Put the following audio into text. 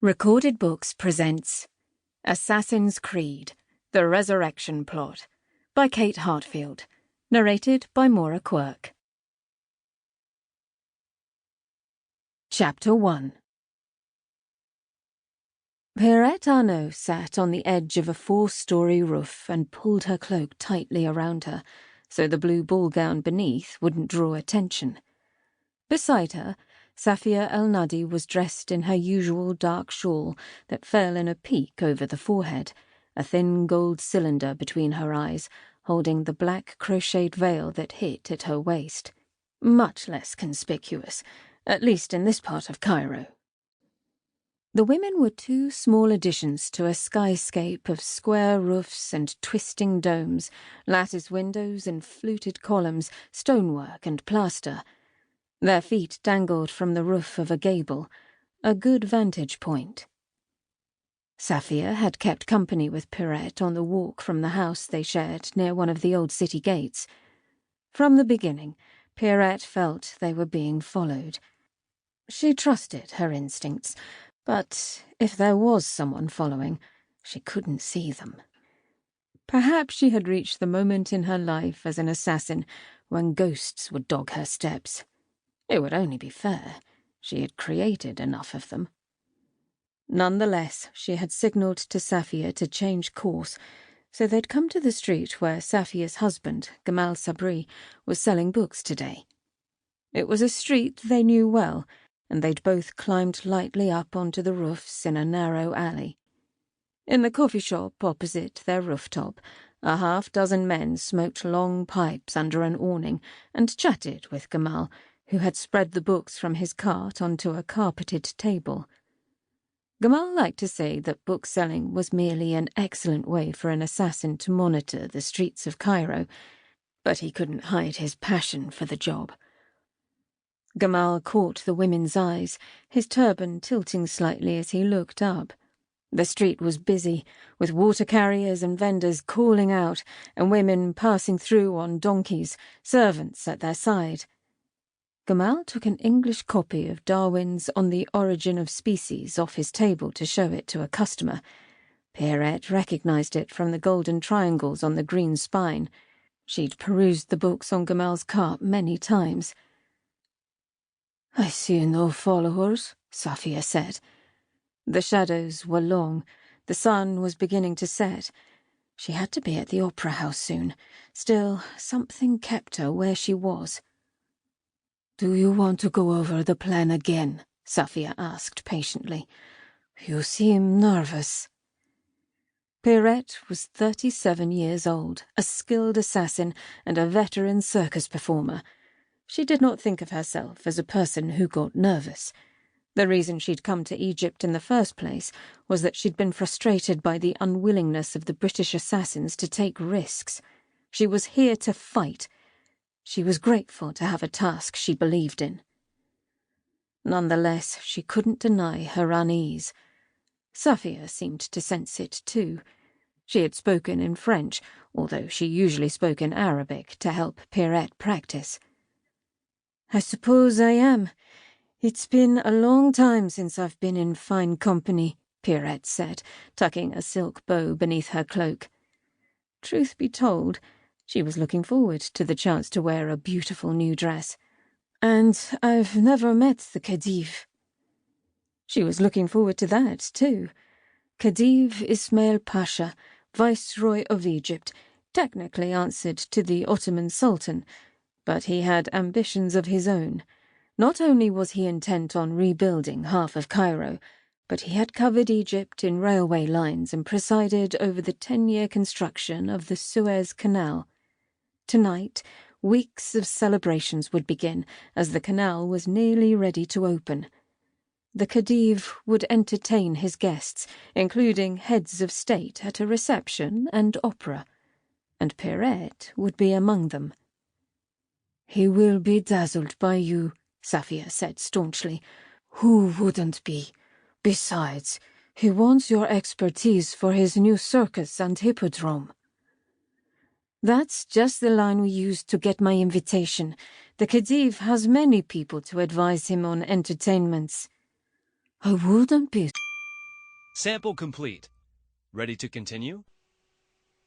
Recorded Books presents Assassin's Creed, The Resurrection Plot by Kate Heartfield, narrated by Moira Quirk. Chapter 1. Pierrette Arnaud sat on the edge of a 4-story roof and pulled her cloak tightly around her, so the blue ball gown beneath wouldn't draw attention. Beside her, Safia El-Nadi was dressed in her usual dark shawl that fell in a peak over the forehead, a thin gold cylinder between her eyes, holding the black crocheted veil that hit at her waist. Much less conspicuous, at least in this part of Cairo. The women were two small additions to a skyscape of square roofs and twisting domes, lattice windows and fluted columns, stonework and plaster. Their feet dangled from the roof of a gable, a good vantage point. Safia had kept company with Pierrette on the walk from the house they shared near one of the old city gates. From the beginning, Pierrette felt they were being followed. She trusted her instincts, but if there was someone following, she couldn't see them. Perhaps she had reached the moment in her life as an assassin when ghosts would dog her steps. It would only be fair. She had created enough of them. Nonetheless, she had signalled to Safia to change course, so they'd come to the street where Safia's husband, Gamal Sabri, was selling books today. It was a street they knew well, and they'd both climbed lightly up onto the roofs in a narrow alley. In the coffee shop opposite their rooftop, a half-dozen men smoked long pipes under an awning and chatted with Gamal, who had spread the books from his cart onto a carpeted table. Gamal liked to say that bookselling was merely an excellent way for an assassin to monitor the streets of Cairo, but he couldn't hide his passion for the job. Gamal caught the women's eyes, his turban tilting slightly as he looked up. The street was busy, with water carriers and vendors calling out, and women passing through on donkeys, servants at their side. Gamal took an English copy of Darwin's On the Origin of Species off his table to show it to a customer. Pierrette recognized it from the golden triangles on the green spine. She'd perused the books on Gamal's cart many times. "I see no followers," Safia said. The shadows were long. The sun was beginning to set. She had to be at the Opera House soon. Still, something kept her where she was. "Do you want to go over the plan again?" Safia asked patiently. "You seem nervous." Pierrette was 37 years old, a skilled assassin and a veteran circus performer. She did not think of herself as a person who got nervous. The reason she'd come to Egypt in the first place was that she'd been frustrated by the unwillingness of the British assassins to take risks. She was here to fight. She was grateful to have a task she believed in. Nonetheless, she couldn't deny her unease. Safia seemed to sense it too. She had spoken in French, although she usually spoke in Arabic to help Pierrette practice. "I suppose I am. It's been a long time since I've been in fine company," Pierrette said, tucking a silk bow beneath her cloak. Truth be told, she was looking forward to the chance to wear a beautiful new dress. "And I've never met the Khedive." She was looking forward to that, too. Khedive Ismail Pasha, Viceroy of Egypt, technically answered to the Ottoman Sultan, but he had ambitions of his own. Not only was he intent on rebuilding half of Cairo, but he had covered Egypt in railway lines and presided over the 10-year construction of the Suez Canal. Tonight, weeks of celebrations would begin, as the canal was nearly ready to open. The Khedive would entertain his guests, including heads of state at a reception and opera, and Pierrette would be among them. "He will be dazzled by you," Safia said staunchly. "Who wouldn't be? Besides, he wants your expertise for his new circus and hippodrome." "That's just the line we used to get my invitation. The Khedive has many people to advise him on entertainments." "I wouldn't be Sample complete. Ready to continue?